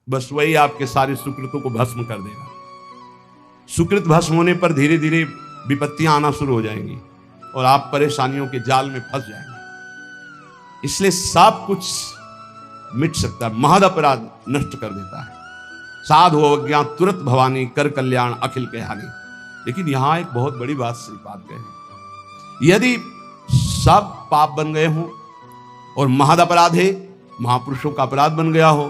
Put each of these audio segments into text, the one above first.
बस वही आपके सारे सुकृतों को भस्म कर देगा। सुकृत भस्म होने पर धीरे धीरे विपत्तियां आना शुरू हो जाएंगी और आप परेशानियों के जाल में फंस जाएंगे। इसलिए सब कुछ मिट सकता है, महद अपराध नष्ट कर देता है। साधु अवज्ञा तुरंत भवानी, कर कल्याण अखिल के हानि। लेकिन यहां एक बहुत बड़ी बात श्रीपाद कहे, यदि सब पाप बन गए हों और महद अपराध है, महापुरुषों का अपराध बन गया हो,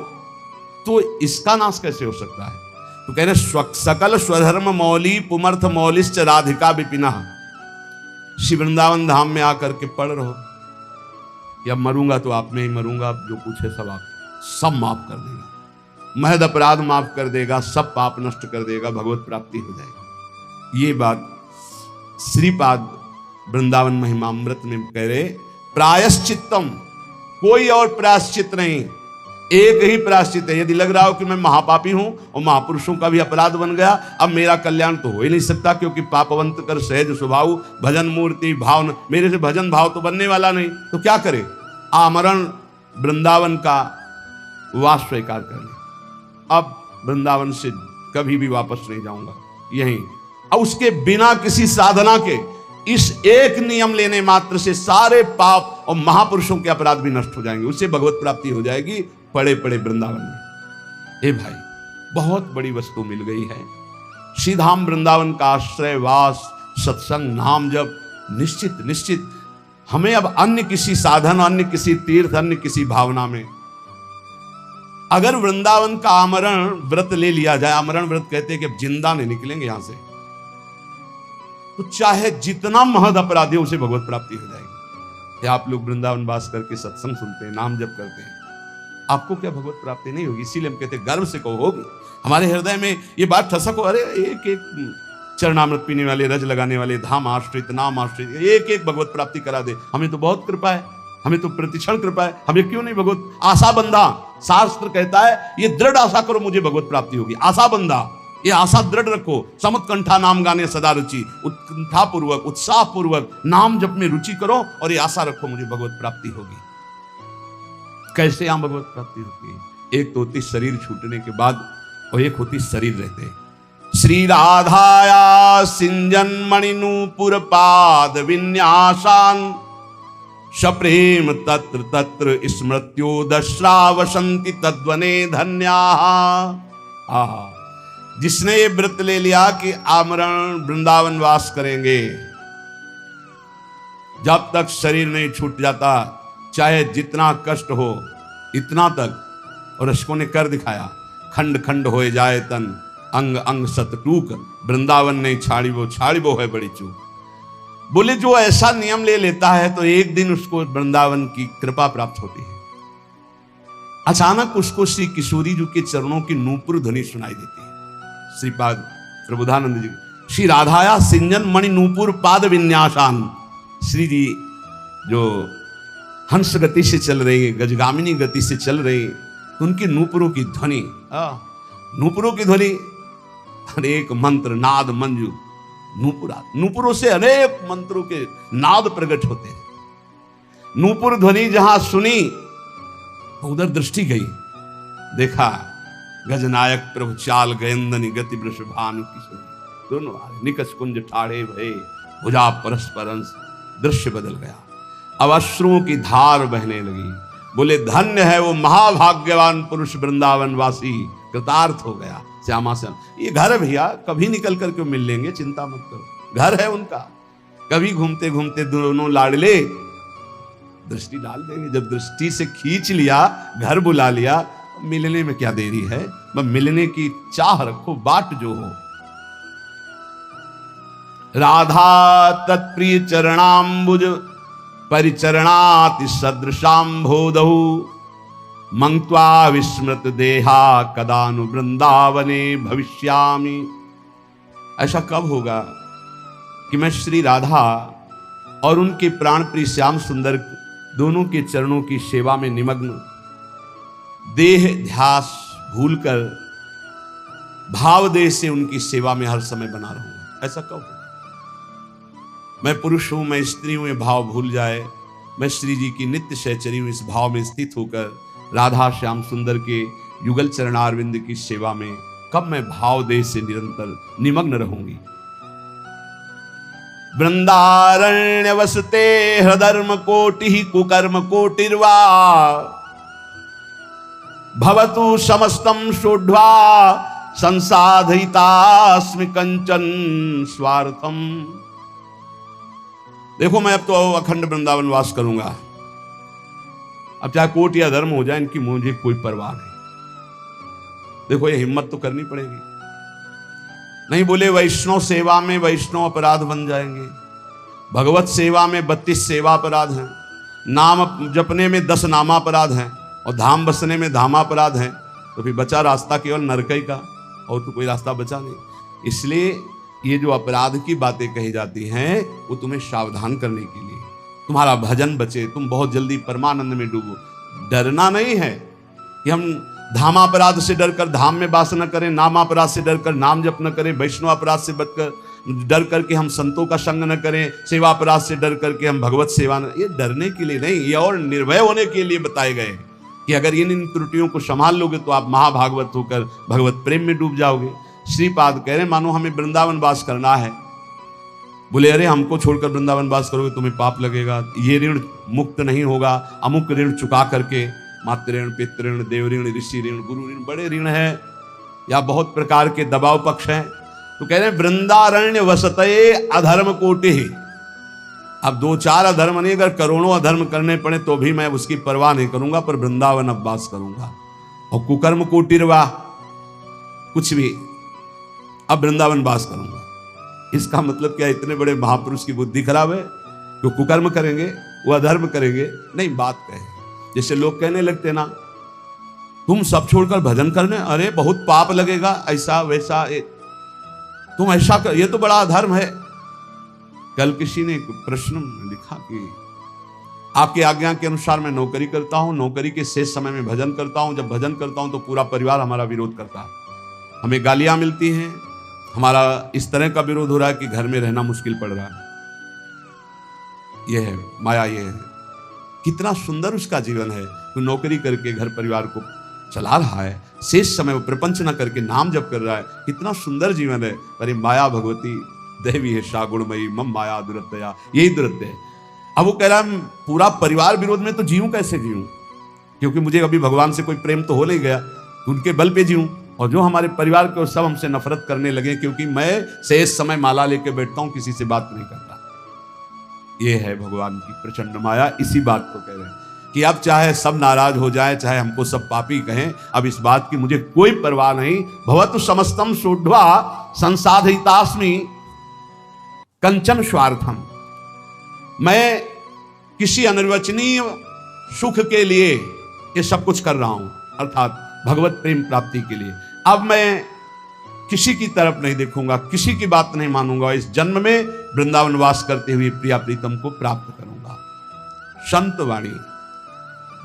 तो इसका नाश कैसे हो सकता है? तो कह रहे सकल स्वधर्म मौली पुमर्थ मौलिश्च राधिका विपिना। श्री वृंदावन धाम में आकर के पढ़ रहो, या मरूंगा तो आप में ही मरूंगा, जो कुछ है सब आप सब माफ कर देगा, महद अपराध माफ कर देगा, सब पाप नष्ट कर देगा, भगवत प्राप्ति हो जाएगी। ये बात श्रीपाद वृंदावन महिमामृत में कह रहे, प्रायश्चित्तम, कोई और प्रायश्चित नहीं, एक ही प्रायश्चित है। यदि लग रहा हो कि मैं महापापी हूं और महापुरुषों का भी अपराध बन गया, अब मेरा कल्याण तो हो ही नहीं सकता, क्योंकि पापवंत कर सहज स्वभाव, भजन मूर्ति भाव, मेरे से भजन भाव तो बनने वाला नहीं, तो क्या करे? आमरण वृंदावन का वास स्वीकार कर ले, अब वृंदावन से कभी भी वापस नहीं जाऊंगा, यहीं। अब उसके बिना किसी साधना के इस एक नियम लेने मात्र से सारे पाप और महापुरुषों के अपराध भी नष्ट हो जाएंगे, उससे भगवत प्राप्ति हो जाएगी पड़े पड़े वृंदावन में। ए भाई, बहुत बड़ी वस्तु मिल गई है। श्रीधाम वृंदावन का आश्रय, वास, सत्संग, नाम जब निश्चित निश्चित हमें अब अन्य किसी साधन, अन्य किसी तीर्थ, अन्य किसी भावना में, अगर वृंदावन का आमरण व्रत ले लिया जाए, आमरण व्रत कहते हैं कि अब जिंदा नहीं निकलेंगे यहां से, तो चाहे जितना महद अपराधी हो उसे भगवत प्राप्ति हो जाएगी। या आप लोग वृंदावन वास करके सत्संग सुनते हैं, नाम जप करते हैं, आपको क्या भगवत प्राप्ति नहीं होगी? इसीलिए हम कहते हैं गर्व से कहो होगी। हमारे हृदय में ये बात ठसक हो, अरे एक एक चरणामृत पीने वाले, रज लगाने वाले, धाम आश्रित, नाम आश्रित, एक एक भगवत प्राप्ति करा दे, हमें तो बहुत कृपा है, हमें तो प्रतिक्षण कृपा है, हमें क्यों नहीं भगवत? आशा बंधा, शास्त्र कहता है ये दृढ़ आशा करो मुझे भगवत प्राप्ति होगी। आशा बंधा, ये आशा दृढ़ रखो। समुत्कंठा नाम गाने सदा रुचि, उत्कंठा पूर्वक, उत्साह पूर्वक नाम जप में रुचि करो और ये आशा रखो मुझे भगवत प्राप्ति होगी। कैसे यहां भगवत प्राप्ति होती है? एक तो होती शरीर छूटने के बाद, और एक होती शरीर रहते। श्री राधाया सिंजन मणिनूपुर पाद विन्यासान, सप्रेम तत्र तत्र स्मृत्योदश्रावसंति तद्वने धन्याः। जिसने ये व्रत ले लिया कि आमरण वृंदावन वास करेंगे, जब तक शरीर नहीं छूट जाता, चाहे जितना कष्ट हो इतना तक। और अशकों ने कर दिखाया, खंड खंड होए जाए तन, अंग अंग सतटूक, वृंदावन नहीं छाड़ी वो है बड़ी चूक। बोले जो ऐसा नियम ले लेता है तो एक दिन उसको वृंदावन की कृपा प्राप्त होती है। अचानक उसको श्री किशोरी जी के चरणों की नूपुर ध्वनि सुनाई देती है। श्रीपाद प्रबोधानंद जी, श्री राधाया सिंजन मणि नूपुर पाद विन्यासान, श्री जी जो हंस गति से चल रही, गजगामिनी गति से चल रही, तो उनकी नूपुरों की ध्वनि, नूपुरों की ध्वनि, अनेक मंत्र नाद मंजू, नूपुरों से अनेक मंत्रों के नाद प्रकट होते हैं। नूपुर ध्वनि जहां सुनी उधर दृष्टि गई, देखा गजनायक प्रभु चाल गयंदनी गति वृषभानु किशोरी, दोनों आ रहे, निकष कुंज ठाड़े भये भुजा परस्पर अंश, दृश्य बदल गया। अब अश्रुओं की धार बहने लगी। बोले धन्य है वो महाभाग्यवान पुरुष वृंदावन वासी, कृतार्थ हो गया। श्यामा श्याम, ये घर है भैया, कभी निकल कर क्यों मिल लेंगे, चिंता मत करो, घर है उनका। कभी घूमते घूमते दोनों लाडले दृष्टि डाल देंगे। जब दृष्टि से खींच लिया, घर बुला लिया, मिलने में क्या देरी है? बस मिलने की चाह रखो, बाट जो हो। राधा तत्प्रिय चरणाम्बुज परिचरणाति सदृशाम्भोदहु, मंक्त्वा विस्मृत देहा कदानु वृंदावने भविष्यामि। ऐसा कब होगा कि मैं श्री राधा और उनके प्राण प्रिय श्याम सुंदर दोनों के चरणों की सेवा में निमग्न, देह ध्यास भूलकर भाव देह से उनकी सेवा में हर समय बना रहूंगा। ऐसा कब होगा? मैं पुरुष हूं, मैं स्त्री हूं, ये भाव भूल जाए, मैं श्री जी की नित्य सहचरी हूं, इस भाव में स्थित होकर राधा श्याम सुंदर के युगल चरणारविंद की सेवा में कब मैं भाव देश से निरंतर निमग्न रहूंगी। वृंदारण्य वसते हृदर्म कोटि कुकर्म कोटिर्वा भवतु समस्तम शोढ्वा संसाधितास्मि कंचन स्वार्थम। देखो मैं अब तो अखंड वृंदावन वास करूंगा, अब चाहे कोटि या धर्म हो जाए, इनकी मुझे कोई परवाह नहीं। देखो ये हिम्मत तो करनी पड़ेगी। नहीं बोले वैष्णव सेवा में वैष्णव अपराध बन जाएंगे, भगवत सेवा में 32 सेवा अपराध हैं, नाम जपने में 10 नामापराध हैं, और धाम बसने में धामापराध हैं, तो फिर बचा रास्ता केवल नरक ही का, और तो कोई रास्ता बचा नहीं। इसलिए ये जो अपराध की बातें कही जाती हैं वो तुम्हें सावधान करने के लिए, तुम्हारा भजन बचे, तुम बहुत जल्दी परमानंद में डूबो। डरना नहीं है कि हम धामापराध से डरकर धाम में वास न करें, नामापराध से डरकर नाम जप न करें, वैष्णव अपराध से बचकर डर करके हम संतों का संग न करें, सेवा अपराध से डर करके हम भगवत सेवा न। ये डरने के लिए नहीं, ये और निर्भय होने के लिए बताए गए कि अगर इन त्रुटियों को संभाल लोगे तो आप महाभागवत होकर भगवत प्रेम में डूब जाओगे। श्रीपाद कह रहे मानो हमें वृंदावन वास करना है, बोले अरे हमको छोड़कर वृंदावन वास करोगे तुम्हें पाप लगेगा, ये ऋण मुक्त नहीं होगा, अमुक ऋण चुका करके, मातृ ऋण, पितृ ऋण, देव ऋण, ऋषि ऋण, गुरु ऋण, बड़े ऋण है या बहुत प्रकार के दबाव पक्ष हैं। तो कह रहे हैं वृंदारण्य वसते अधर्म कोटि। अब 2-4 अधर्म नहीं, अगर करोड़ों अधर्म करने पड़े तो भी मैं उसकी परवाह नहीं करूंगा, पर वृंदावन अब वास करूंगा। और कुकर्म कोटिर्वा, कुछ भी, अब वृंदावन वास करूंगा। इसका मतलब क्या, इतने बड़े महापुरुष की बुद्धि खराब है, जो कुकर्म करेंगे वो अधर्म करेंगे? नहीं, बात कहे जैसे लोग कहने लगते ना तुम सब छोड़कर भजन करने, अरे बहुत पाप लगेगा, ऐसा वैसा, तुम ऐसा कर, ये तो बड़ा अधर्म है। कल किसी ने एक प्रश्न लिखा कि आपकी आज्ञा के अनुसार मैं नौकरी करता हूं, नौकरी के शेष समय में भजन करता हूं, जब भजन करता हूं तो पूरा परिवार हमारा विरोध करता है, हमें गालियां मिलती हैं, हमारा इस तरह का विरोध हो रहा है कि घर में रहना मुश्किल पड़ रहा है। यह है माया, ये है। कितना सुंदर उसका जीवन है, तो नौकरी करके घर परिवार को चला रहा है, शेष समय वो प्रपंच न करके नाम जप कर रहा है, कितना सुंदर जीवन है। अरे माया भगवती देवी है शागुणमयी मम माया दुरत्या, यही दुरत्य है। अब वो कह रहा है पूरा परिवार विरोध में, तो जीऊं कैसे जीऊं, क्योंकि मुझे अभी भगवान से कोई प्रेम तो हो नहीं गया, उनके बल पे जीऊं, और जो हमारे परिवार के सब हमसे नफरत करने लगे, क्योंकि मैं शेष समय माला लेके बैठता हूं, किसी से बात नहीं करता। ये है भगवान की प्रचंड माया। इसी बात को कह रहे हैं कि अब चाहे सब नाराज हो जाए, चाहे हमको सब पापी कहें, अब इस बात की मुझे कोई परवाह नहीं। भवतु समस्तम शोढ्वा संसाधितास्मि कंचन स्वार्थम। मैं किसी अनिर्वचनीय सुख के लिए ये सब कुछ कर रहा हूं, अर्थात भगवत प्रेम प्राप्ति के लिए। अब मैं किसी की तरफ नहीं देखूंगा, किसी की बात नहीं मानूंगा, इस जन्म में वृंदावन वास करते हुए प्रिया प्रीतम को प्राप्त करूंगा। संत वाणी,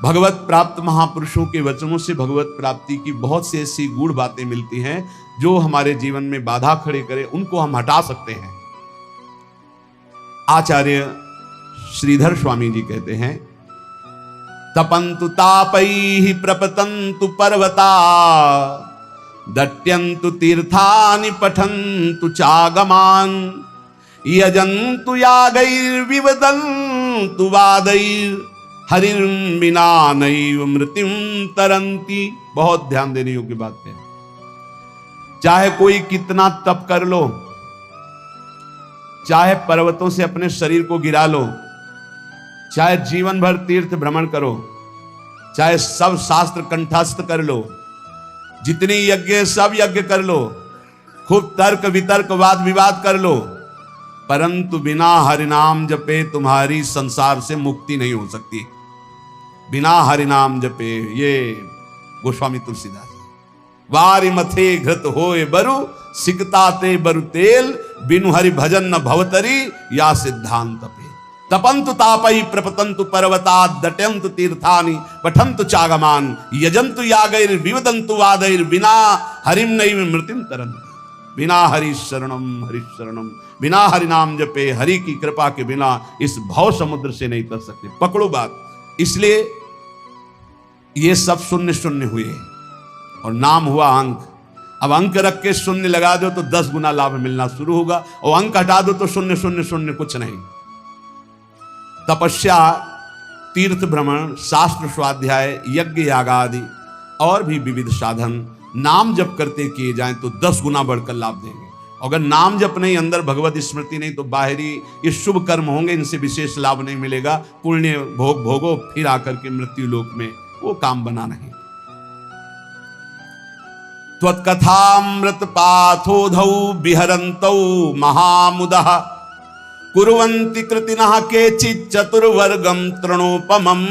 भगवत प्राप्त महापुरुषों के वचनों से भगवत प्राप्ति की बहुत सी ऐसी गूढ़ बातें मिलती हैं जो हमारे जीवन में बाधा खड़े करे, उनको हम हटा सकते हैं। आचार्य श्रीधर स्वामी जी कहते हैं, तपंतु तापैहि प्रपतंतु पर्वता, दट्यन्तु तीर्थानि पठन्तु चागमान, यजन्तु यागैर्विवदन्तु वादैर्, हरिर्विना नैव मृत्युं तरन्ति। बहुत ध्यान देने योग्य बात है। चाहे कोई कितना तप कर लो, चाहे पर्वतों से अपने शरीर को गिरा लो, चाहे जीवन भर तीर्थ भ्रमण करो, चाहे सब शास्त्र कंठस्थ कर लो, जितनी यज्ञ सब यज्ञ कर लो, खूब तर्क वितर्क वाद विवाद कर लो, परंतु बिना हरिनाम जपे तुम्हारी संसार से मुक्ति नहीं हो सकती। बिना हरिनाम जपे, ये गोस्वामी तुलसीदास। वारि मथे घृत होए बरु, सिकता ते बरु तेल, बिनु हरि भजन न भवतरी, या सिद्धांत पे। तपंतु तापई प्रपतंतु पर्वता, दट्यंतु तीर्थानि पठंतु चागमान, यजंतु यागैर विवदंतु वादैर, बिना हरिम नैव मृत्युम तरन्ति। बिना हरि शरणम, बिना हरि नाम जपे, हरि की कृपा के बिना इस भव समुद्र से नहीं तर सकते। पकड़ो बात। इसलिए ये सब शून्य शून्य हुए, और नाम हुआ अंक। अब अंक रख के शून्य लगा दो तो 10 गुना लाभ मिलना शुरू होगा, और अंक हटा दो तो शून्य शून्य शून्य कुछ नहीं। तपस्या, तीर्थ भ्रमण, शास्त्र स्वाध्याय, यज्ञ यागादि और भी विविध साधन नाम जप करते किए जाएं तो 10 गुना बढ़कर लाभ देंगे। अगर नाम जप नहीं, अंदर भगवत स्मृति नहीं, तो बाहरी ये शुभ कर्म होंगे, इनसे विशेष लाभ नहीं मिलेगा। पुण्य भोग भोगो, फिर आकर के मृत्यु लोक में वो काम बना नहीं। त्वत्कथामृत पाथोधौ विहरन्तौ महामुदः कुर्वन्ति कृतिनः केचित् चतुर्वर्गम तृणोपमम्।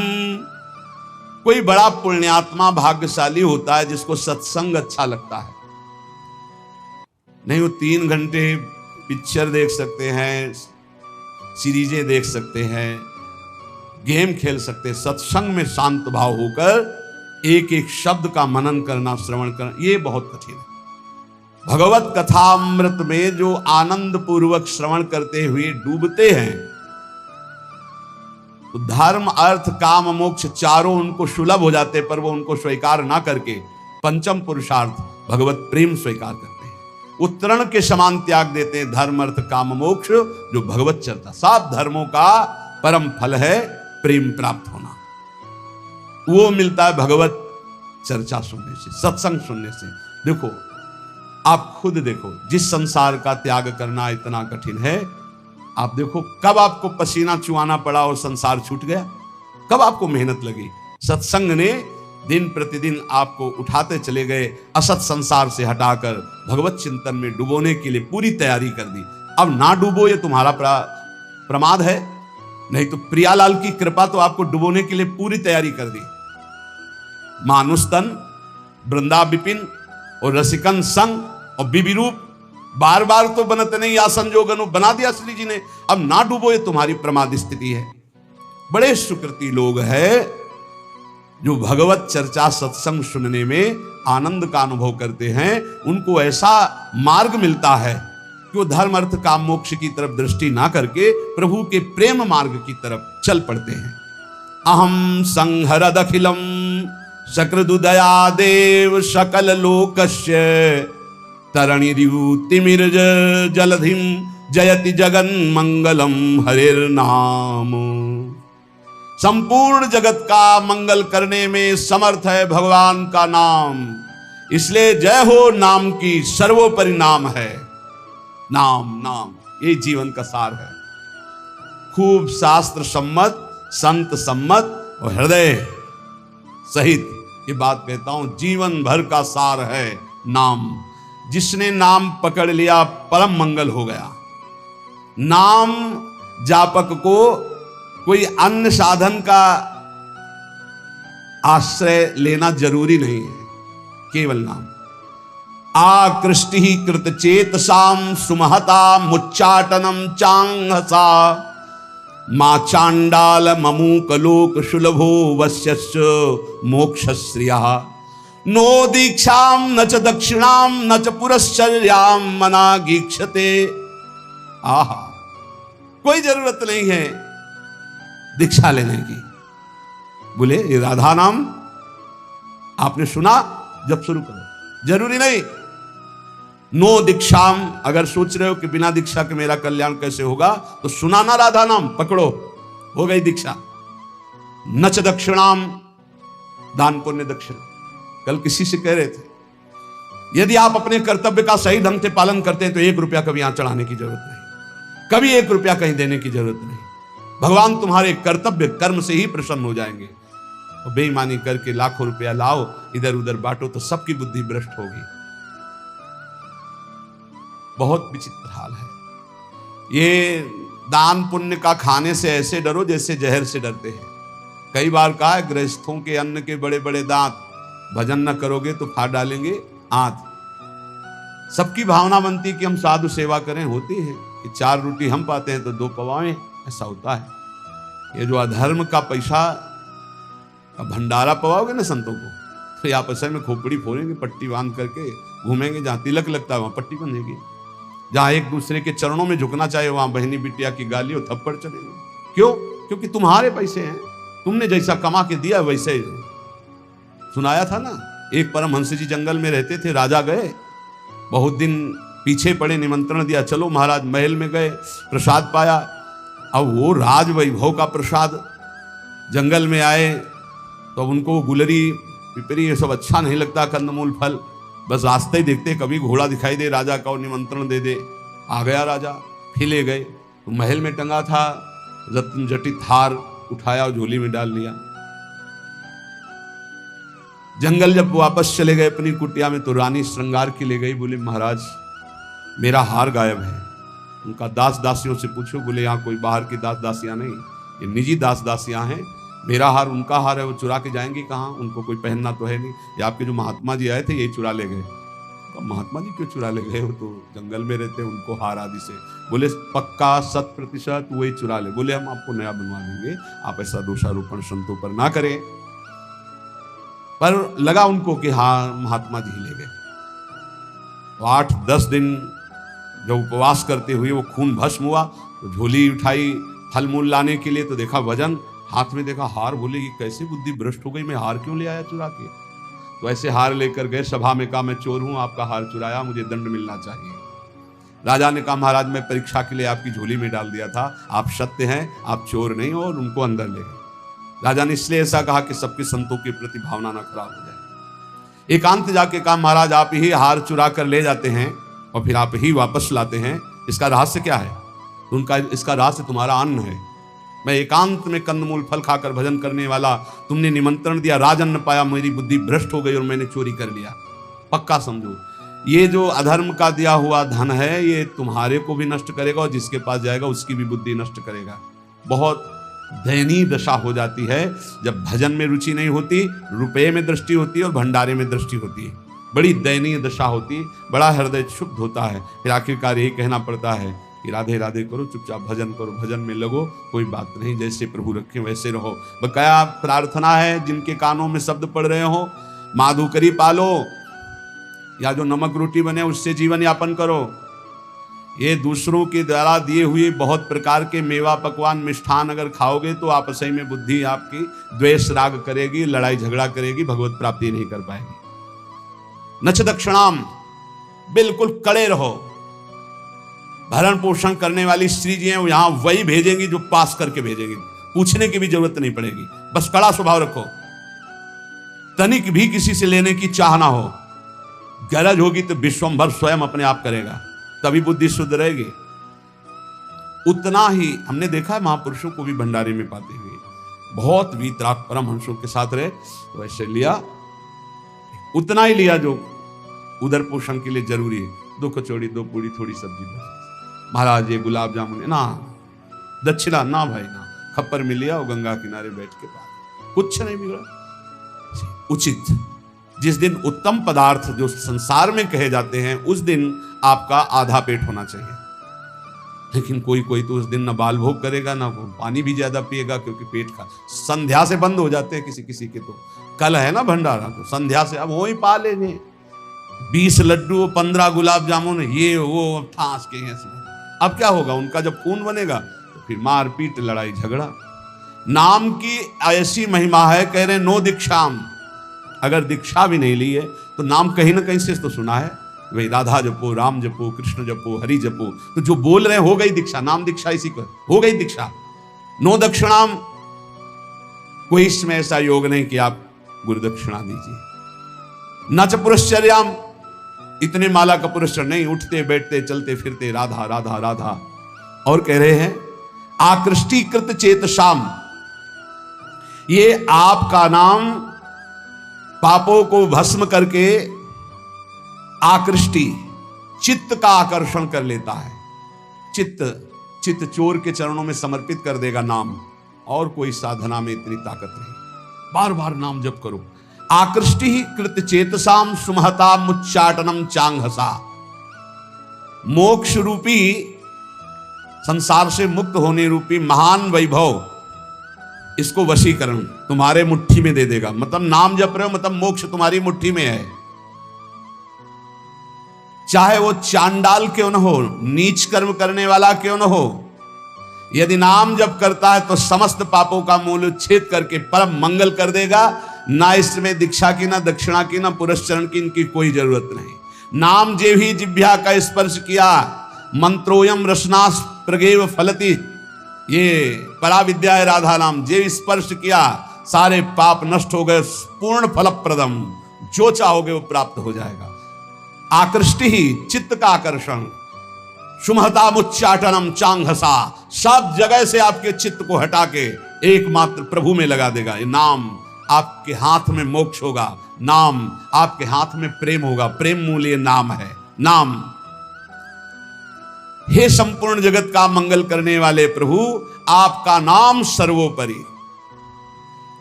कोई बड़ा पुण्यात्मा भाग्यशाली होता है जिसको सत्संग अच्छा लगता है। नहीं वो 3 घंटे पिक्चर देख सकते हैं, सीरीजें देख सकते हैं, गेम खेल सकते हैं, सत्संग में शांत भाव होकर एक एक शब्द का मनन करना, श्रवण करना, ये बहुत कठिन है। भगवत कथामृत में जो आनंद पूर्वक श्रवण करते हुए डूबते हैं, तो धर्म अर्थ काम मोक्ष चारों उनको सुलभ हो जाते, पर वो उनको स्वीकार ना करके पंचम पुरुषार्थ भगवत प्रेम स्वीकार करते हैं। उत्तरण के समान त्याग देते हैं धर्म अर्थ काम मोक्ष, जो भगवत चर्चा। सब धर्मों का परम फल है प्रेम प्राप्त होना। वो मिलता है भगवत चर्चा सुनने से, सत्संग सुनने से। देखो, आप खुद देखो, जिस संसार का त्याग करना इतना कठिन है, आप देखो कब आपको पसीना चुआना पड़ा और संसार छूट गया, कब आपको मेहनत लगी। सत्संग ने दिन प्रतिदिन आपको उठाते चले गए, असत संसार से हटाकर भगवत चिंतन में डुबोने के लिए पूरी तैयारी कर दी। अब ना डूबो ये तुम्हारा प्रमाद है, नहीं तो प्रियालाल की कृपा तो आपको डुबोने के लिए पूरी तैयारी कर दी। मानुस्तन, वृंदा विपिन और रसिकन संग और बिबी रूप बार बार तो बनते नहीं, या संजोगनु बना दिया श्री जी ने। अब ना डूबो ये तुम्हारी प्रमाद स्थिति है। बड़े सुकृति लोग हैं जो भगवत चर्चा सत्संग सुनने में आनंद का अनुभव करते हैं। उनको ऐसा मार्ग मिलता है कि वो धर्म अर्थ काम मोक्ष की तरफ दृष्टि ना करके प्रभु के प्रेम मार्ग की तरफ चल पड़ते हैं। अहम संहरद अखिलम सकृदुदया देव सकल लोकस्य तरणि तिमिर्ज जलधिम जयति जगन मंगलम हरिर्नाम। संपूर्ण जगत का मंगल करने में समर्थ है भगवान का नाम, इसलिए जय हो नाम की, सर्वोपरि नाम है। नाम नाम ये जीवन का सार है। खूब शास्त्र सम्मत, संत सम्मत और हृदय सहित ये बात कहता हूं, जीवन भर का सार है नाम। जिसने नाम पकड़ लिया परम मंगल हो गया। नाम जापक को कोई अन्य साधन का आश्रय लेना जरूरी नहीं है, केवल नाम। आकृष्टि ही कृत चेतसाम सुमहता मुच्चाटनम चांगसा मां चांडाल ममूक लोक सुलभो वश्यस्य मोक्षश्रिया नो दीक्षाम न च दक्षिणाम न च पुरश्चर्याम मनागीक्षते। आहा, कोई जरूरत नहीं है दीक्षा लेने की। बोले ये राधा नाम आपने सुना, जब शुरू करो, जरूरी नहीं। नो दीक्षाम, अगर सोच रहे हो कि बिना दीक्षा के मेरा कल्याण कैसे होगा, तो सुना ना राधा नाम, पकड़ो, हो गई दीक्षा। न च दक्षिणाम, दान पुण्य दक्षिणा। कल किसी से कह रहे थे, यदि आप अपने कर्तव्य का सही ढंग से पालन करते हैं तो 1 रुपया कभी यहां चढ़ाने की जरूरत नहीं, कभी 1 रुपया कहीं देने की जरूरत नहीं। भगवान तुम्हारे कर्तव्य कर्म से ही प्रसन्न हो जाएंगे। और बेईमानी करके लाखों रुपया लाओ, इधर उधर बांटो, तो सबकी बुद्धि भ्रष्ट होगी। बहुत विचित्र हाल है। ये दान पुण्य का खाने से ऐसे डरो जैसे जहर से डरते हैं। कई बार कहा है, गृहस्थों के अन्न के बड़े बड़े दांत, भजन न करोगे तो फाड़ डालेंगे आंत। सबकी भावना बनती कि हम साधु सेवा करें, होती है कि 4 रोटी हम पाते हैं तो 2 पवाएं, ऐसा होता है। ये जो अधर्म का पैसा का भंडारा पवाओगे ना संतों को, तो आप ऐसे में खोपड़ी फोड़ेंगे, पट्टी बांध करके घूमेंगे। जहाँ तिलक लगता है वहां पट्टी बंधेगी, जहां एक दूसरे के चरणों में झुकना चाहिए वहां बहनी बिटिया की गाली और थप्पड़ चलेंगे। क्यों? क्योंकि तुम्हारे पैसे हैं, तुमने जैसा कमा के दिया वैसे। सुनाया था ना, एक परमहंस जी जंगल में रहते थे, राजा गए, बहुत दिन पीछे पड़े, निमंत्रण दिया, चलो महाराज। महल में गए, प्रसाद पाया। अब वो राज वैभव का प्रसाद, जंगल में आए तो उनको गुलरी पिपरी ये सब अच्छा नहीं लगता, कंदमूल फल, बस रास्ते ही देखते कभी घोड़ा दिखाई दे राजा का, निमंत्रण दे दे। आ गया राजा, फिर ले गए तो महल में टंगा था रत्न जटित हार, उठाया और झोली में डाल लिया। जंगल जब वापस चले गए अपनी कुटिया में तो रानी श्रृंगार की ले गई, बोले महाराज मेरा हार गायब है। उनका दास दासियों से पूछो, बोले यहाँ कोई बाहर की दास दासियां नहीं, ये निजी दास दासियां हैं, मेरा हार उनका हार है, वो चुरा के जाएंगे कहाँ, उनको कोई पहनना तो है नहीं। ये आपके जो महात्मा जी आए थे यही चुरा ले गए। महात्मा जी क्यों चुरा ले गए, वो तो जंगल में रहते, उनको हार आदि से। बोले पक्का 100% वही चुरा ले। बोले हम आपको नया बनवा देंगे, आप ऐसा दोषारोपण संतों पर ना करें। पर लगा उनको कि हाँ महात्मा जी ले गए। तो 8-10 दिन जब उपवास करते हुए वो खून भस्म हुआ तो झोली उठाई फल मूल लाने के लिए, तो देखा वजन, हाथ में देखा हार। बोले कि कैसे बुद्धि भ्रष्ट हो गई, मैं हार क्यों ले आया चुरा के। तो ऐसे हार लेकर गए, सभा में कहा मैं चोर हूं, आपका हार चुराया, मुझे दंड मिलना चाहिए। राजा ने कहा महाराज मैं परीक्षा के लिए आपकी झोली में डाल दिया था, आप सत्य हैं, आप चोर नहीं हो, और उनको अंदर ले गए। राजा ने इसलिए ऐसा कहा कि सबके संतों के प्रति भावना न खराब हो जाए। एकांत जाके कहा महाराज आप ही हार चुरा कर ले जाते हैं और फिर आप ही वापस लाते हैं, इसका रहस्य क्या है। तो उनका इसका रहस्य तुम्हारा अन्न है। मैं एकांत में कंदमूल फल खाकर भजन करने वाला, तुमने निमंत्रण दिया, राजन्न पाया, मेरी बुद्धि भ्रष्ट हो गई और मैंने चोरी कर लिया। पक्का समझो ये जो अधर्म का दिया हुआ धन है ये तुम्हारे को भी नष्ट करेगा और जिसके पास जाएगा उसकी भी बुद्धि नष्ट करेगा। बहुत दयनीय दशा हो जाती है जब भजन में रुचि नहीं होती, रुपये में दृष्टि होती है और भंडारे में दृष्टि होती है। बड़ी दयनीय दशा होती, बड़ा हृदय क्षुब्ध होता है। फिर आखिरकार यही कहना पड़ता है कि राधे राधे करो, चुपचाप भजन करो, भजन में लगो, कोई बात नहीं, जैसे प्रभु रखे वैसे रहो। बकाया प्रार्थना है जिनके कानों में शब्द पड़ रहे हो, माधुकरी पालो या जो नमक रोटी बने उससे जीवन यापन करो। ये दूसरों के द्वारा दिए हुए बहुत प्रकार के मेवा पकवान मिष्ठान अगर खाओगे तो आपस में बुद्धि आपकी द्वेष राग करेगी, लड़ाई झगड़ा करेगी, भगवत प्राप्ति नहीं कर पाएगी। नच दक्षिणाम, बिल्कुल कड़े रहो। भरण पोषण करने वाली स्त्री जी हैं वो यहां वही भेजेंगी जो पास करके भेजेंगी, पूछने की भी जरूरत नहीं पड़ेगी, बस कड़ा स्वभाव रखो, तनिक भी किसी से लेने की चाह ना हो। गरज होगी तो विश्वंभर स्वयं अपने आप करेगा, तभी बुद्धि शुद्ध रहेगी। उतना ही हमने देखा है महापुरुषों को भी भंडारे में पाते हुए, बहुत वीतराग परमहंसों के साथ रहे तो वैसे लिया, उतना ही लिया जो उदर पोषण के लिए जरूरी है। 2 कचौड़ी 2 पूड़ी थोड़ी सब्जी बस। महाराज ये गुलाब जामुन ना, दक्षिणा ना भाई ना, खप्पर में लिया और गंगा किनारे बैठ के पास, कुछ नहीं बिगड़ा। उचित जिस दिन उत्तम पदार्थ जो संसार में कहे जाते हैं उस दिन आपका आधा पेट होना चाहिए। लेकिन कोई कोई तो उस दिन न बाल भोग करेगा ना पानी भी ज्यादा पिएगा, क्योंकि पेट का संध्या से बंद हो जाते हैं किसी किसी के। तो कल है ना भंडारा, तो संध्या से अब वो ही पा लेंगे 20 लड्डू 15 गुलाब जामुन ये वो ठास के हैं। अब क्या होगा, उनका जब खून बनेगा तो फिर मार पीट लड़ाई झगड़ा। नाम की ऐसी महिमा है, कह रहे नो दीक्षाम, अगर दीक्षा भी नहीं ली है तो नाम कहीं ना कहीं से तो सुना है, वही राधा जपो, राम जपो, कृष्ण जपो, हरि जपो, तो जो बोल रहे हैं हो गई दीक्षा, नाम दीक्षा इसी को हो गई दीक्षा। नो दक्षिणाम, कोई इसमें ऐसा योग नहीं कि आप गुरु दक्षिणा दीजिए। न च पुरश्चर्याम, इतने माला का पुरस्कार नहीं, उठते बैठते चलते फिरते राधा राधा राधा। और कह रहे हैं आकृष्टीकृत चेतशाम, ये आपका नाम पापों को भस्म करके आकृष्टि चित्त का आकर्षण कर लेता है। चित्त चोर के चरणों में समर्पित कर देगा नाम, और कोई साधना में इतनी ताकत नहीं। बार बार नाम जप करो। आकृष्टि कृत चेतसाम सुमहता मुच्चाटनम चांगहसा, मोक्ष रूपी संसार से मुक्त होने रूपी महान वैभव, इसको वशीकरण तुम्हारे मुट्ठी में दे देगा। मतलब नाम जप रहे हो मतलब मोक्ष तुम्हारी मुट्ठी में है। चाहे वो चांडाल क्यों न हो, नीच कर्म करने वाला क्यों न हो, यदि नाम जप करता है तो समस्त पापों का मूल उच्छेद करके परम मंगल कर देगा। ना इसमें दीक्षा की, ना दक्षिणा की, ना पुरस्चरण की, इनकी कोई जरूरत नहीं। नाम जे ही जिह्वा का स्पर्श किया, मंत्रोयम रसनास प्रगेव फलति, ये पराविद्या है राधा नाम। जे स्पर्श किया सारे पाप नष्ट हो गए, पूर्ण फलप्रदम, जो चाहोगे वो प्राप्त हो जाएगा। आकृष्टि ही चित्त का आकर्षण, सुमहता मुच्चाटनम चांगहसा, सब जगह से आपके चित्त को हटा के एकमात्र प्रभु में लगा देगा। ये नाम आपके हाथ में मोक्ष होगा, नाम आपके हाथ में प्रेम होगा, प्रेम मूल ये नाम है। नाम, हे संपूर्ण जगत का मंगल करने वाले प्रभु, आपका नाम सर्वोपरि।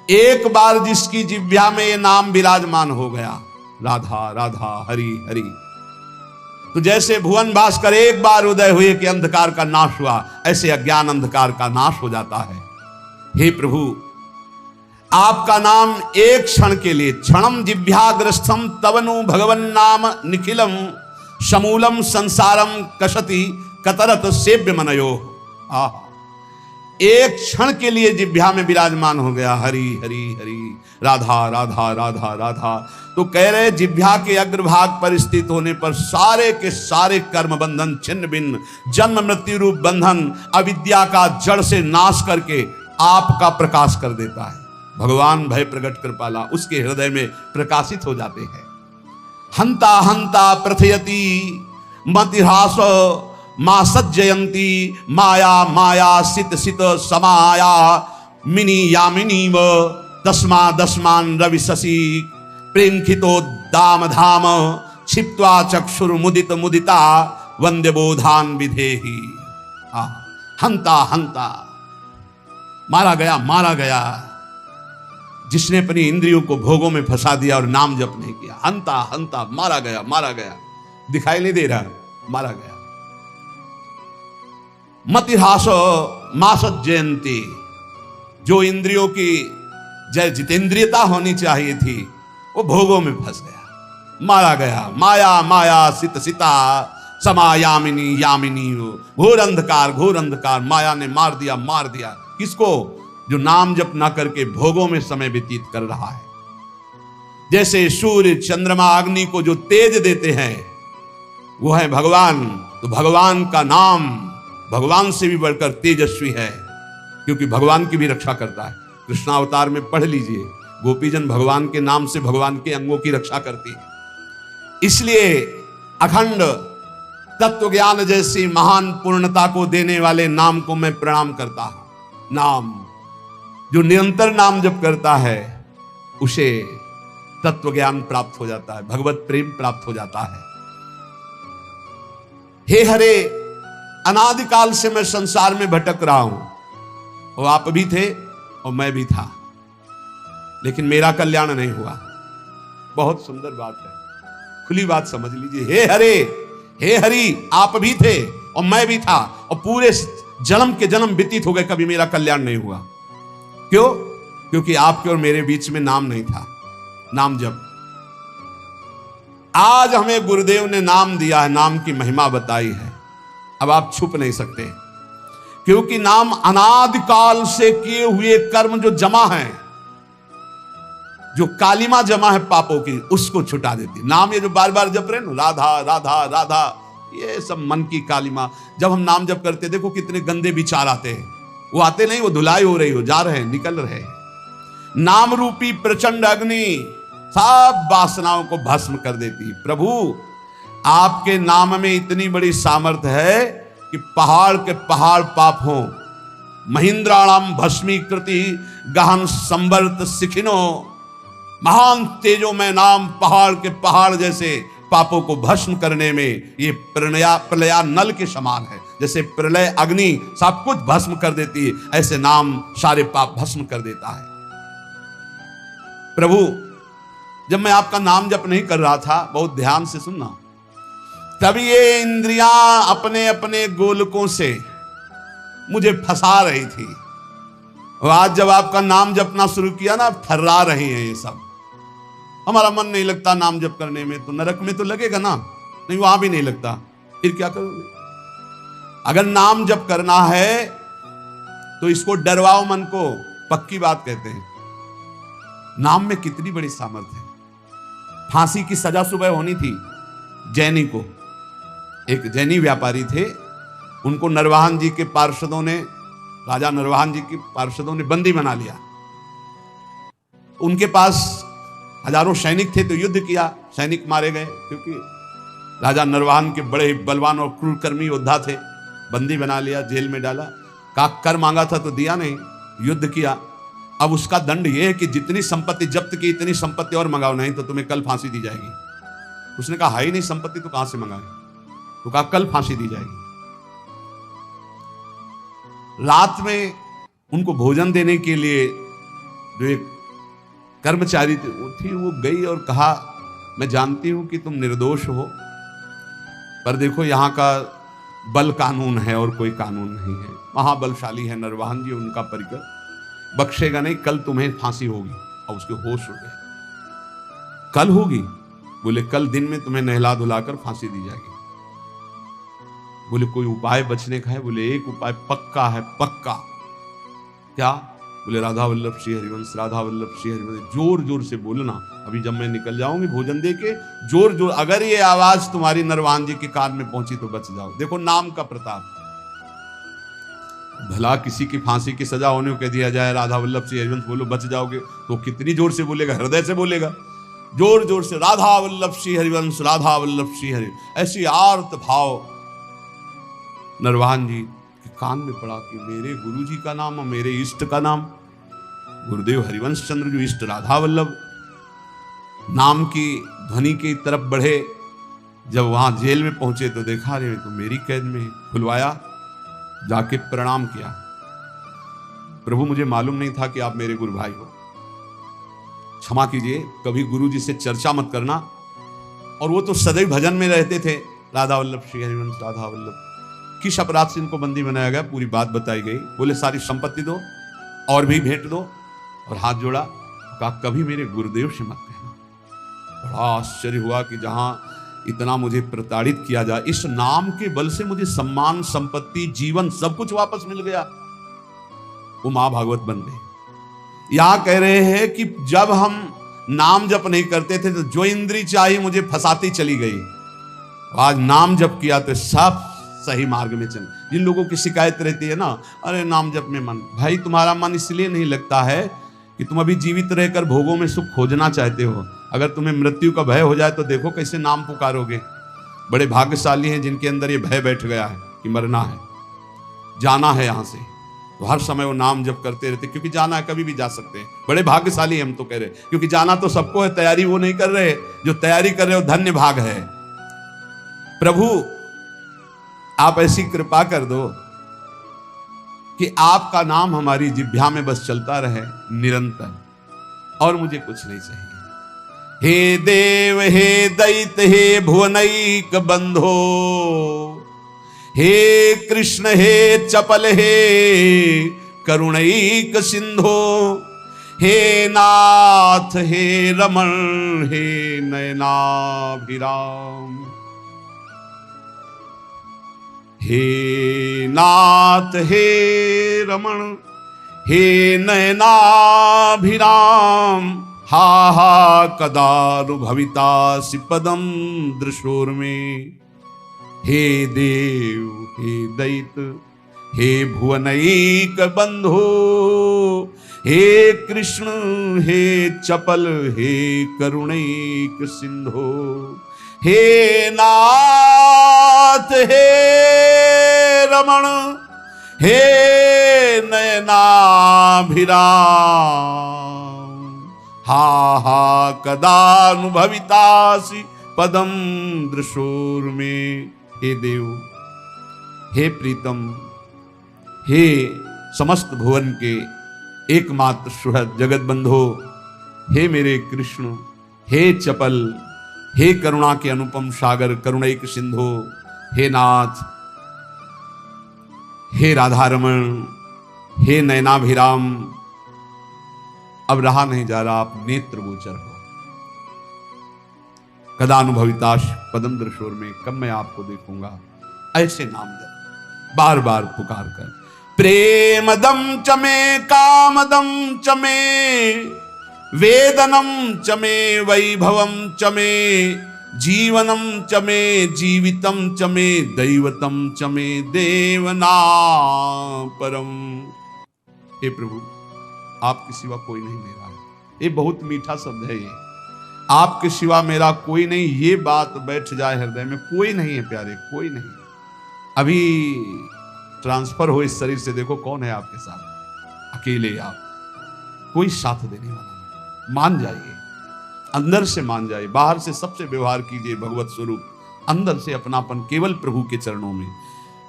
एक बार जिसकी जिह्वा में ये नाम विराजमान हो गया, राधा राधा हरि हरि, तो जैसे भुवन भास्कर एक बार उदय हुए कि अंधकार का नाश हुआ, ऐसे अज्ञान अंधकार का नाश हो जाता है। हे प्रभु, आपका नाम एक क्षण के लिए, क्षणम जिह्वाग्रस्थम तवनु भगवन नाम निखिलम समूलम संसारम कशति कतरत सेव्य मनयो। एक क्षण के लिए जिह्वा में विराजमान हो गया, हरि हरि हरि, राधा राधा राधा राधा। तो कह रहे जिह्वा के अग्रभाग पर स्थित होने पर सारे के सारे कर्म बंधन छिन्न भिन्न, जन्म मृत्यु रूप बंधन अविद्या का जड़ से नाश करके आपका प्रकाश कर देता है। भगवान भय प्रगट कृपाला उसके हृदय में प्रकाशित हो जाते हैं। हंता हंता प्रथयति मतिहास मां सज्जयंती, माया माया सित सित समाया, मिनी यामिनी व दस्मा दस्मान रवि शशि, प्रेंखितो दाम धाम क्षिप्त्वा चक्षुर मुदित मुदिता, वंदे बोधान विधेहि। हंता हंता, मारा गया मारा गया, जिसने अपनी इंद्रियों को भोगों में फंसा दिया और नाम जप नहीं किया। हंता हंता, मारा गया मारा गया, दिखाई नहीं दे रहा, मारा गया। मतिहास मासत जयंती, जो इंद्रियों की जय जितेंद्रियता होनी चाहिए थी वो भोगों में फंस गया, मारा गया। माया माया सित सिता समायामिनी यामिनी, घोर अंधकार माया ने मार दिया। किसको? जो नाम जप ना करके भोगों में समय व्यतीत कर रहा है। जैसे सूर्य चंद्रमा अग्नि को जो तेज देते हैं वो है भगवान, तो भगवान का नाम भगवान से भी बढ़कर तेजस्वी है, क्योंकि भगवान की भी रक्षा करता है। कृष्णावतार में पढ़ लीजिए, गोपीजन भगवान के नाम से भगवान के अंगों की रक्षा करती है। इसलिए अखंड तत्व ज्ञान जैसी महान पूर्णता को देने वाले नाम को मैं प्रणाम करता हूं। नाम, जो निरंतर नाम जप करता है उसे तत्व ज्ञान प्राप्त हो जाता है, भगवत प्रेम प्राप्त हो जाता है। हे हरे, अनादिकाल से मैं संसार में भटक रहा हूं, वो आप भी थे और मैं भी था, लेकिन मेरा कल्याण नहीं हुआ। बहुत सुंदर बात है, खुली बात समझ लीजिए। हे हरे, हे हरि, आप भी थे और मैं भी था, और पूरे जन्म के जन्म व्यतीत हो गए, कभी मेरा कल्याण नहीं हुआ। क्यों? क्योंकि आपके और मेरे बीच में नाम नहीं था, नाम जप। आज हमें गुरुदेव ने नाम दिया है, नाम की महिमा बताई है, अब आप छुप नहीं सकते, क्योंकि नाम अनादिकाल से किए हुए कर्म जो जमा है, जो कालिमा जमा है पापों की, उसको छुटा देती। नाम ये जो बार बार जप रहे हैं ना, राधा राधा राधा, ये सब मन की कालिमा। जब हम नाम जप करते, देखो कितने गंदे विचार आते हैं, वो आते नहीं, वो धुलाई हो रही हो, जा रहे हैं, निकल रहे हैं। नाम रूपी प्रचंड अग्नि सब वासनाओं को भस्म कर देती है। प्रभु, आपके नाम में इतनी बड़ी सामर्थ्य है कि पहाड़ के पहाड़ पाप हो। महिंद्राणाम भस्मीकृति गहन संवर्त सिखिनो, महान तेजो में नाम पहाड़ के पहाड़ जैसे पापों को भस्म करने में ये प्रलया नल के समान है। जैसे प्रलय अग्नि सब कुछ भस्म कर देती है, ऐसे नाम सारे पाप भस्म कर देता है। प्रभु, जब मैं आपका नाम जप नहीं कर रहा था, बहुत ध्यान से सुनना, तब ये इंद्रियां अपने अपने गोलकों से मुझे फंसा रही थी। और आज जब आपका नाम जपना शुरू किया ना, थर्रा रही हैं ये सब। हमारा मन नहीं लगता नाम जप करने में, तो नरक में तो लगेगा ना, नहीं वहां भी नहीं लगता, फिर क्या करोगे? अगर नाम जप करना है तो इसको डरवाओ मन को, पक्की बात कहते हैं। नाम में कितनी बड़ी सामर्थ्य है। फांसी की सजा सुबह होनी थी जैनी को। एक जैनी व्यापारी थे, उनको नरवाहन जी के पार्षदों ने, राजा नरवाहन जी के पार्षदों ने बंदी बना लिया। उनके पास हजारों सैनिक थे, तो युद्ध किया, सैनिक मारे गए, क्योंकि राजा नरवाहन के बड़े बलवान और क्रूरकर्मी योद्धा थे। बंदी बना लिया, जेल में डाला। का कर मांगा था तो दिया नहीं, युद्ध किया। अब उसका दंड यह है कि जितनी संपत्ति जब्त की इतनी संपत्ति और मंगाओ, नहीं तो तुम्हें कल फांसी दी जाएगी। उसने कहा है ही नहीं संपत्ति तो कहां से मंगाए, तो कहा कल फांसी दी जाएगी। रात में उनको भोजन देने के लिए जो एक कर्मचारी थी वो गई और कहा, मैं जानती हूं कि तुम निर्दोष हो, पर देखो यहां का बल कानून है और कोई कानून नहीं है। महाबलशाली है नरवाहन जी, उनका परिकर बख्शेगा नहीं, कल तुम्हें फांसी होगी। और उसके होश उड़ गए। कल होगी? बोले कल दिन में तुम्हें नहला धुलाकर फांसी दी जाएगी। बोले कोई उपाय बचने का है? बोले एक उपाय पक्का है, पक्का। क्या? बोले राधा वल्लभ श्री हरिवंश, राधा वल्लभ श्री हरिवंश। जोर जोर से बोलना, अभी जब मैं निकल जाऊंगी भोजन दे के, जोर जोर, अगर ये आवाज तुम्हारी नरवाहन जी के कान में पहुंची तो बच जाओ। देखो नाम का प्रताप। भला किसी की फांसी की सजा होने को कह दिया जाए, राधा वल्लभ श्री हरिवंश बोलो बच जाओगे, तो कितनी जोर से बोलेगा? हृदय से बोलेगा, जोर जोर से, राधा वल्लभ श्री हरिवंश, राधा वल्लभ श्री हरि। ऐसी आर्त भाव नरवाहन जी के कान में पड़ा कि मेरे गुरु जी का नाम और मेरे इष्ट का नाम, गुरुदेव हरिवंश चंद्र जो इष्ट राधा वल्लभ, नाम की ध्वनि की तरफ बढ़े। जब वहां जेल में पहुंचे तो देखा रे तो मेरी कैद में। खुलवाया, जाके प्रणाम किया, प्रभु मुझे मालूम नहीं था कि आप मेरे गुरु भाई हो, क्षमा कीजिए, कभी गुरु जी से चर्चा मत करना। और वो तो सदैव भजन में रहते थे, राधा वल्लभ श्री हरिवंश, राधा वल्लभ। किस अपराध से इनको बंदी बनाया गया, पूरी बात बताई गई। बोले सारी संपत्ति दो और भी भेंट दो, और हाथ जोड़ा, कहा कभी मेरे गुरुदेव से मत कहना। बड़ा आश्चर्य हुआ कि जहां इतना मुझे प्रताड़ित किया जाए, इस नाम के बल से मुझे सम्मान, संपत्ति, जीवन सब कुछ वापस मिल गया। वो मां भागवत बन गई। यहां कह रहे हैं कि जब हम नाम जप नहीं करते थे तो जो इंद्री चाहिए मुझे फंसाती चली गई, आज नाम जप किया तो सब सही मार्ग में चल। जिन लोगों की शिकायत रहती है ना, अरे नाम जप में मन, भाई तुम्हारा मन इसलिए नहीं लगता है कि तुम अभी जीवित रहकर भोगों में सुख खोजना चाहते हो। अगर तुम्हें मृत्यु का भय हो जाए तो देखो कैसे नाम पुकारोगे। बड़े भाग्यशाली हैं जिनके अंदर ये भय बैठ गया है कि मरना है, जाना है यहां से, तो हर समय वो नाम जप करते रहते, क्योंकि जाना है, कभी भी जा सकते हैं। बड़े भाग्यशाली हम तो कह रहे, क्योंकि जाना तो सबको है, तैयारी वो नहीं कर रहे। जो तैयारी कर रहे हो धन्य भाग है। प्रभु आप ऐसी कृपा कर दो कि आपका नाम हमारी जिह्वा में बस चलता रहे निरंतर, और मुझे कुछ नहीं चाहिए। हे देव, हे दैत्य, हे भुवनैक बंधो, हे कृष्ण, हे चपल, हे करुणैक सिंधो, हे नाथ, हे रमण, हे नयनाभिराम। हे नाथ, हे रमण, हे नयनाभिराम, हा हा कदानुभवितासि पदम दृशोर्मे। हे देव, हे दैत्य, हे भुवनैक बंधो, हे कृष्ण, हे चपल, हे करुणैक सिंधो, हे नाथ, हे रमण, हे नयनाभिराम, हा हा कदानुभवितासि पदम दृशोर्मे। हे देव, हे प्रीतम, हे समस्त भुवन के एकमात्र सुहृद जगत बंधो, हे मेरे कृष्ण, हे चपल, हे करुणा के अनुपम सागर, करुणैक सिंधो, हे नाथ, हे राधारमण, हे नयनाभिराम। अब रहा नहीं जा रहा, आप नेत्र गोचर हो। कदानुभविताश पदम दृशोर में, कब मैं आपको देखूंगा। ऐसे नाम जप बार बार पुकार कर। प्रेमदम चमे कामदम चमे वेदनम च मे वैभवम च मे जीवनम च मे जीवितम च मे दैवतम च मे देवना परम। हे प्रभु, आपके सिवा कोई नहीं मेरा है। ये बहुत मीठा शब्द है। ये आपके सिवा मेरा कोई नहीं, ये बात बैठ जाए हृदय में। कोई नहीं है प्यारे, कोई नहीं। अभी ट्रांसफर हो इस शरीर से, देखो कौन है आपके साथ। अकेले आप, कोई साथ देने वाला नहीं। मान जाइए, अंदर से मान जाइए। बाहर से सबसे व्यवहार कीजिए भगवत स्वरूप, अंदर से अपनापन केवल प्रभु के चरणों में।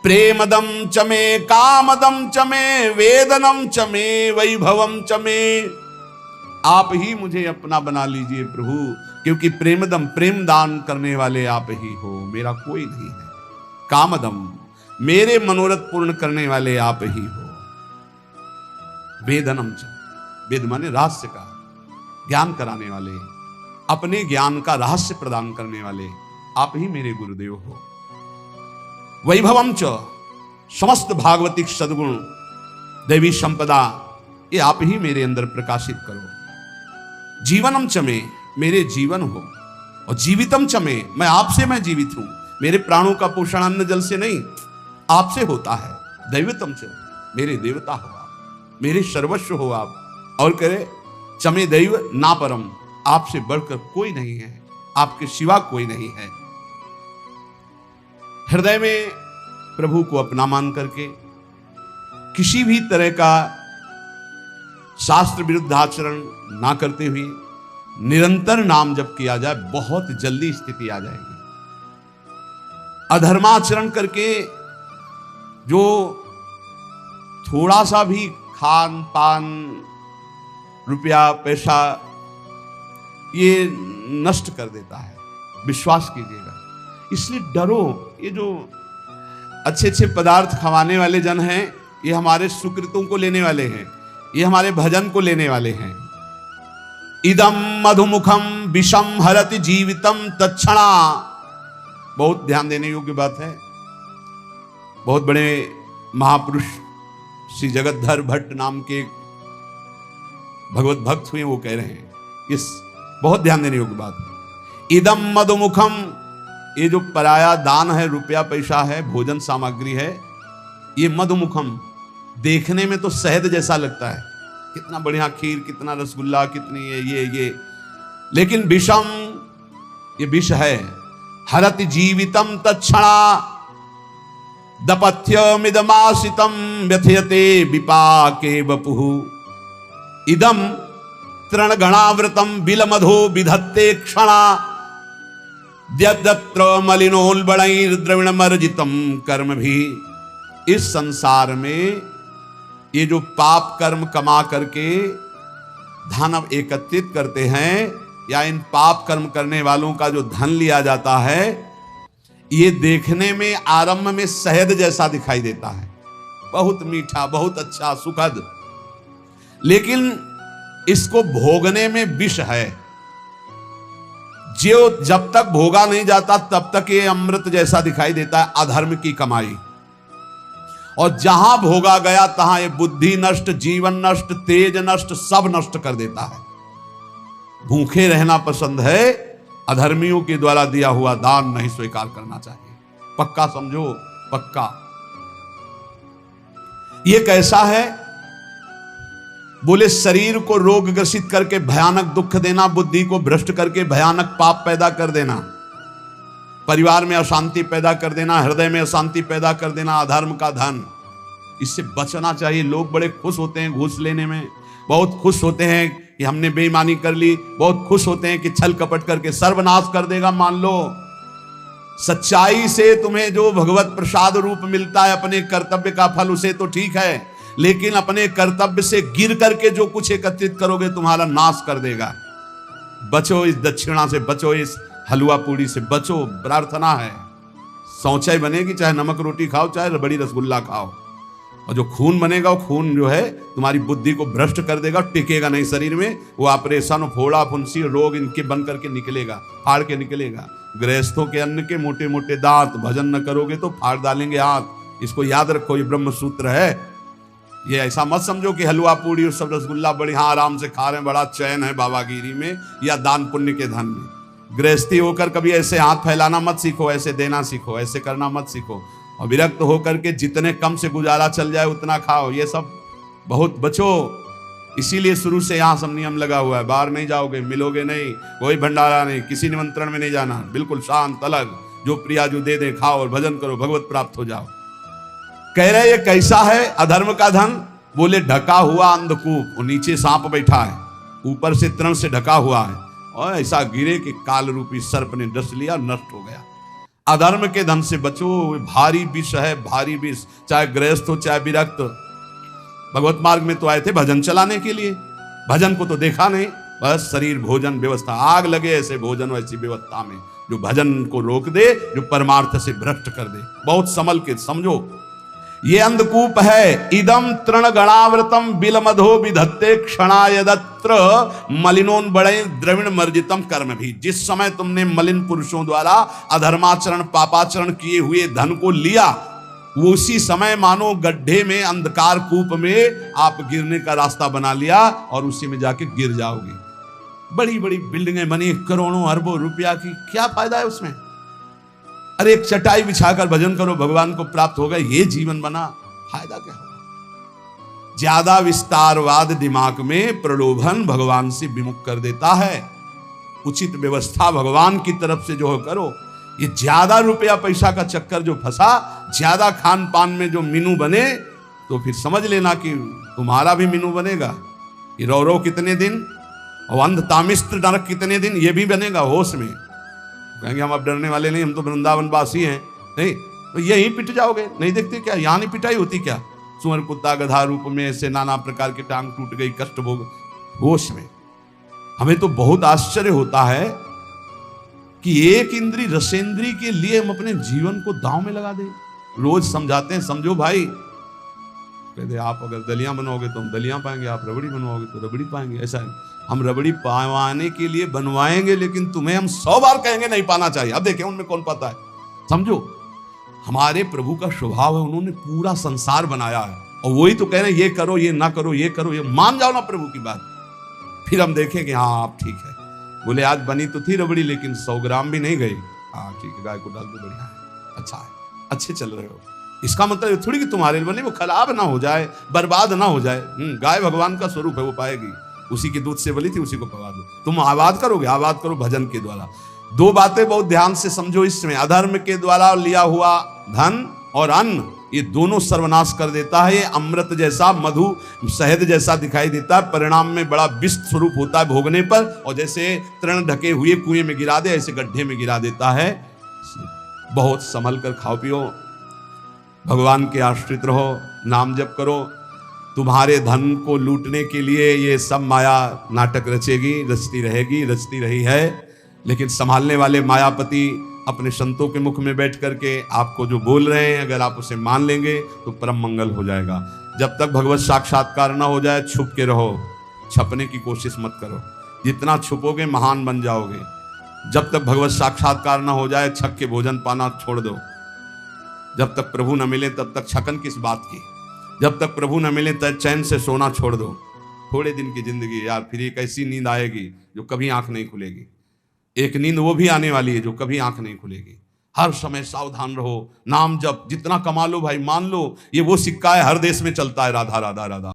प्रेमदम च मे कामदम च मे वेदनम च मे वैभवम च मे। आप ही मुझे अपना बना लीजिए प्रभु, क्योंकि प्रेमदम, प्रेम दान करने वाले आप ही हो, मेरा कोई नहीं है। कामदम, मेरे मनोरथ पूर्ण करने वाले आप ही हो। वेदनम च, वेद माने रहस्य का ज्ञान कराने वाले, अपने ज्ञान का रहस्य प्रदान करने वाले आप ही मेरे गुरुदेव हो। वैभवम च, समस्त भागवतिक सद्गुण दैवी संपदा ये आप ही मेरे अंदर प्रकाशित करो। जीवनम च में, मेरे जीवन हो। और जीवितम च में, मैं आपसे मैं जीवित हूं। मेरे प्राणों का पोषण अन्न जल से नहीं, आपसे होता है। दैवतम च, मेरे देवता हो आप, मेरे सर्वस्व हो आप। और करे चमे दैव ना परम, आपसे बढ़कर कोई नहीं है, आपके सिवा कोई नहीं है। हृदय में प्रभु को अपना मान करके किसी भी तरह का शास्त्र विरुद्ध आचरण ना करते हुए निरंतर नाम जप किया जाए, बहुत जल्दी स्थिति आ जाएगी। अधर्माचरण करके जो थोड़ा सा भी खान पान, रुपया पैसा ये नष्ट कर देता है, विश्वास कीजिएगा। इसलिए डरो। ये जो अच्छे अच्छे पदार्थ खवाने वाले जन हैं, ये हमारे सुकृतों को लेने वाले हैं, ये हमारे भजन को लेने वाले हैं। इदम मधुमुखम विषम हरति जीवितम तत्क्षणा। बहुत ध्यान देने योग्य बात है। बहुत बड़े महापुरुष श्री जगतधर भट्ट नाम के भगवत भक्त हुए, वो कह रहे हैं, इस बहुत ध्यान देने योग्य बात है। इदम मधुमुखम, ये जो पराया दान है, रुपया पैसा है, भोजन सामग्री है, ये मधुमुखम, देखने में तो शहद जैसा लगता है, कितना बढ़िया खीर, कितना रसगुल्ला, कितनी ये लेकिन विषम, ये विष है। हरति जीवितम तत्क्षणा दपथ्यमिदमासितम व्यथयते विपाके वपुः। इदम तृणगणावृतम बिलमधो विधत्ते क्षणा द्यद्यत्र मलिनोल्बणैर्द्रविणमर्जितम कर्म भी। इस संसार में ये जो पाप कर्म कमा करके धन एकत्रित करते हैं, या इन पाप कर्म करने वालों का जो धन लिया जाता है, ये देखने में आरंभ में शहद जैसा दिखाई देता है, बहुत मीठा, बहुत अच्छा, सुखद, लेकिन इसको भोगने में विष है। जो जब तक भोगा नहीं जाता तब तक ये अमृत जैसा दिखाई देता है, अधर्म की कमाई। और जहां भोगा गया तहां ये बुद्धि नष्ट, जीवन नष्ट, तेज नष्ट, सब नष्ट कर देता है। भूखे रहना पसंद है, अधर्मियों के द्वारा दिया हुआ दान नहीं स्वीकार करना चाहिए। पक्का समझो, पक्का। ये कैसा है? बोले शरीर को रोग ग्रसित करके भयानक दुख देना, बुद्धि को भ्रष्ट करके भयानक पाप पैदा कर देना, परिवार में अशांति पैदा कर देना, हृदय में अशांति पैदा कर देना, अधर्म का धन, इससे बचना चाहिए। लोग बड़े खुश होते हैं घूस लेने में, बहुत खुश होते हैं कि हमने बेईमानी कर ली, बहुत खुश होते हैं कि छल कपट करके सर्वनाश कर देगा। मान लो सच्चाई से तुम्हें जो भगवत प्रसाद रूप मिलता है अपने कर्तव्य का फल, उसे तो ठीक है, लेकिन अपने कर्तव्य से गिर करके जो कुछ एकत्रित करोगे तुम्हारा नाश कर देगा। बचो इस दक्षिणा से, बचो इस हलवा पूड़ी से, बचो। प्रार्थना है, शौचाई बनेगी, चाहे नमक रोटी खाओ, चाहे रबड़ी रसगुल्ला खाओ, और जो खून बनेगा वो खून जो है तुम्हारी बुद्धि को भ्रष्ट कर देगा, टिकेगा नहीं शरीर में। वो ऑपरेशन, फोड़ा फुंसी, रोग इनके बन करके निकलेगा, फाड़ के निकलेगा। गृहस्थों के अन्न के मोटे मोटे दांत, भजन न करोगे तो फाड़ डालेंगे हाथ। इसको याद रखो, ये ब्रह्म सूत्र है। ये ऐसा मत समझो कि हलवा पूड़ी और सब रसगुल्ला बढ़िया आराम से खा रहे हैं, बड़ा चैन है बाबागिरी में या दान पुण्य के धन में। गृहस्थी होकर कभी ऐसे हाथ फैलाना मत सीखो, ऐसे देना सीखो, ऐसे करना मत सीखो। और विरक्त होकर के जितने कम से गुजारा चल जाए उतना खाओ, ये सब बहुत बचो। इसीलिए शुरू से यहाँ सब नियम लगा हुआ है, बाहर नहीं जाओगे, मिलोगे नहीं, कोई भंडारा नहीं, किसी निमंत्रण में नहीं जाना, बिल्कुल शांत अलग, जो प्रिया जो दे दे खाओ और भजन करो, भगवत प्राप्त हो जाओ। कह रहे ये कैसा है अधर्म का धन? बोले ढका हुआ अंधकूप, और नीचे सांप बैठा है, ऊपर से तृण से ढका हुआ है, और ऐसा गिरे कि काल रूपी सर्प ने डस लिया, नष्ट हो गया। अधर्म के धन से बचो, भारी विष है, भारी विष। चाहे गृहस्थ हो चाहे विरक्त, भगवत मार्ग में तो आए थे भजन चलाने के लिए, भजन को तो देखा नहीं, बस शरीर भोजन व्यवस्था, आग लगे ऐसे भोजन वैसी व्यवस्था में, जो भजन को रोक दे, जो परमार्थ से भ्रष्ट कर दे। बहुत संभल के समझो, ये अंधकूप है। इदम तृण गणावृतम बिलमधो विधत्ते क्षणायदत्र मलिनोन बड़े द्रविण मर्जितम कर्म भी। जिस समय तुमने मलिन पुरुषों द्वारा अधर्माचरण पापाचरण किए हुए धन को लिया, वो उसी समय मानो गड्ढे में, अंधकार कूप में आप गिरने का रास्ता बना लिया और उसी में जाके गिर जाओगे। बड़ी बड़ी बिल्डिंगें बनी करोड़ों अरबों रुपया की, क्या फायदा है उसमें? अरे एक चटाई बिछाकर भजन करो, भगवान को प्राप्त होगा, ये जीवन बना, फायदा क्या होगा? ज्यादा विस्तारवाद दिमाग में प्रलोभन भगवान से विमुख कर देता है। उचित व्यवस्था भगवान की तरफ से जो करो। ये ज्यादा रुपया पैसा का चक्कर जो फंसा, ज्यादा खान पान में जो मीनू बने, तो फिर समझ लेना कि तुम्हारा भी मीनू बनेगा। ये रौरव कितने दिन और अंध तामिस्त्र नरक कितने दिन, ये भी बनेगा होश में। कहेंगे हम अब डरने वाले नहीं, हम तो वृंदावन वासी हैं, नहीं तो यही पिट जाओगे। नहीं देखते क्या यहाँ नहीं पिटाई होती क्या? सुअर कुत्ता गधा रूप में ऐसे नाना प्रकार के टांग टूट गई, कष्ट भोग, होश में। हमें तो बहुत आश्चर्य होता है कि एक इंद्री रसेंद्री के लिए हम अपने जीवन को दांव में लगा दें। रोज समझाते हैं, समझो भाई, कहते आप अगर दलियां बनवाओगे तो हम दलियां पाएंगे, आप रबड़ी बनवाओगे तो रबड़ी पाएंगे। ऐसा है, हम रबड़ी पावाने के लिए बनवाएंगे, लेकिन तुम्हें हम 100 बार कहेंगे नहीं पाना चाहिए। अब देखें उनमें कौन पाता है। समझो, हमारे प्रभु का स्वभाव है, उन्होंने पूरा संसार बनाया है, और वही तो कह रहे हैं ये करो, ये ना करो, ये करो, ये मान जाओ ना प्रभु की बात, फिर हम देखें कि हाँ आप ठीक है। बोले आज बनी तो थी रबड़ी, लेकिन 100 ग्राम भी नहीं गई। हाँ ठीक है, गाय को डाल दो, बढ़िया है, अच्छा है, अच्छे चल रहे हो। इसका मतलब थोड़ी कि तुम्हारे लिए बने, वो खराब ना हो जाए, बर्बाद ना हो जाए। गाय भगवान का स्वरूप है, वो पाएगी, उसी के दूध से बली थी, उसी को पवा दो। तुम आबाद करोगे, आबाद करो भजन के द्वारा। दो बातें बहुत ध्यान से समझो इसमें, अधर्म के द्वारा लिया हुआ धन और अन्न, ये दोनों सर्वनाश कर देता है। ये अमृत जैसा, मधु शहद जैसा दिखाई देता है, परिणाम में बड़ा विष स्वरूप होता है भोगने पर। और जैसे तृण ढके हुए कुएं में गिरा दे, ऐसे गड्ढे में गिरा देता है। बहुत संभल कर खाओ पियो, भगवान के आश्रित रहो, नाम जप करो। तुम्हारे धन को लूटने के लिए ये सब माया नाटक रचेगी, रचती रहेगी, रचती रही है, लेकिन संभालने वाले मायापति अपने संतों के मुख में बैठ करके आपको जो बोल रहे हैं, अगर आप उसे मान लेंगे तो परम मंगल हो जाएगा। जब तक भगवत साक्षात्कार न हो जाए छुप के रहो, छपने की कोशिश मत करो। जितना छुपोगे महान बन जाओगे। जब तक भगवत साक्षात्कार न हो जाए छक के भोजन पाना छोड़ दो। जब तक प्रभु न मिले तब तक छकन किस बात की। जब तक प्रभु न मिले तब चैन से सोना छोड़ दो। थोड़े दिन की जिंदगी यार, फिर एक ऐसी नींद आएगी जो कभी आंख नहीं खुलेगी। एक नींद वो भी आने वाली है जो कभी आंख नहीं खुलेगी। हर समय सावधान रहो, नाम जप, जितना कमा लो भाई मान लो, ये वो सिक्का है हर देश में चलता है, राधा राधा राधा।